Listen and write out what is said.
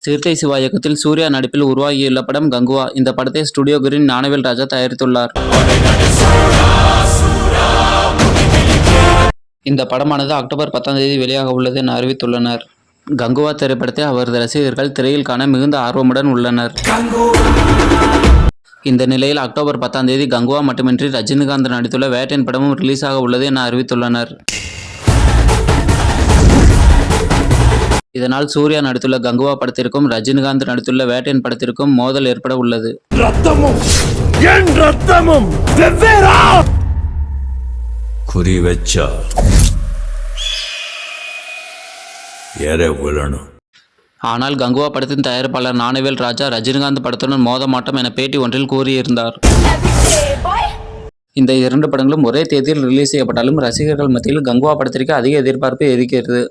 சிறுத்தை சிவா இயக்கத்தில் சூர்யா நடிப்பில் உருவாகியுள்ள படம் கங்குவா. இந்த படத்தை ஸ்டுடியோ கிரீன் ஞானவேல் ராஜா தயாரித்துள்ளார். இந்த படமானது அக்டோபர் 10ஆம் தேதி வெளியாக உள்ளது என அறிவித்துள்ளனர். கங்குவா திரைப்படத்தை அவரது ரசிகர்கள் திரையில் காண மிகுந்த ஆர்வமுடன் உள்ளனர். இந்த நிலையில் அக்டோபர் 10ஆம் தேதி கங்குவா மட்டுமின்றி ரஜினிகாந்த் நடித்துள்ள வேட்டையன் படமும் ரிலீஸ் ஆக உள்ளது என அறிவித்துள்ளனர். இதனால் சூர்யா நடித்துள்ள கங்குவா படத்திற்கும் ரஜினிகாந்த் நடித்துள்ள வேட்டையன் படத்திற்கும் மோதல் ஏற்பட உள்ளது. குறி வச்சா ஆனால் கங்குவா படத்தின் தயாரிப்பாளர் ஞானவேல் ராஜா ரஜினிகாந்த் படத்துடன் மோத மாட்டோம் என பேட்டி ஒன்றில் கூறியிருந்தார். இந்த இரண்டு படங்களும் ஒரே தேதியில் ரிலீஸ் செய்யப்பட்டாலும் ரசிகர்கள் மத்தியில் கங்குவா படத்திற்கு அதிக எதிர்பார்ப்பு இருக்கிறது.